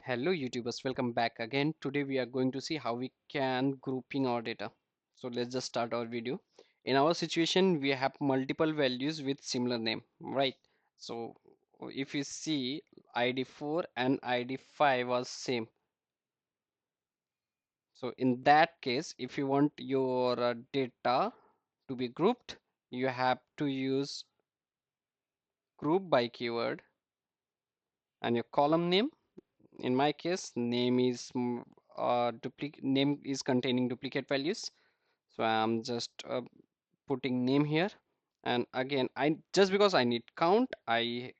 Hello YouTubers, welcome back again. Today we are going to see how we can grouping our data. So let's just start our video. In our situation, we have multiple values with similar name, right? So if you see ID4 and ID5 are same. So in that case, if you want your data to be grouped, you have to use group by keyword and your column name. In my case, name is containing duplicate values, so I'm just putting name here. And again, I just because I need count, I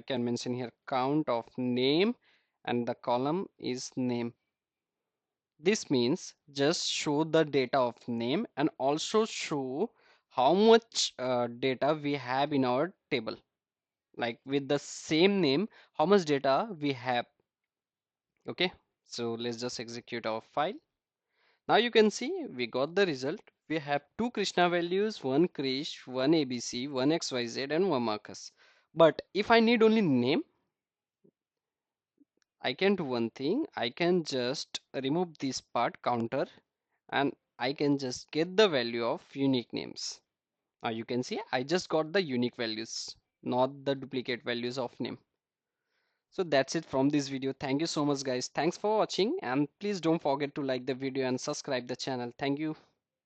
can mention here count of name, and the column is name. This means just show the data of name and also show how much data we have in our table, like with the same name how much data we have. Okay, so let's just execute our file. Now you can see we got the result. We have two Krishna values, one Krish, one ABC, one XYZ, and one Marcus. But if I need only name, I can do one thing. I can just remove this part counter and I can just get the value of unique names. Now you can see I just got the unique values, not the duplicate values of name. So that's it from this video. Thank you so much guys. Thanks for watching, and please don't forget to like the video and subscribe the channel. Thank you.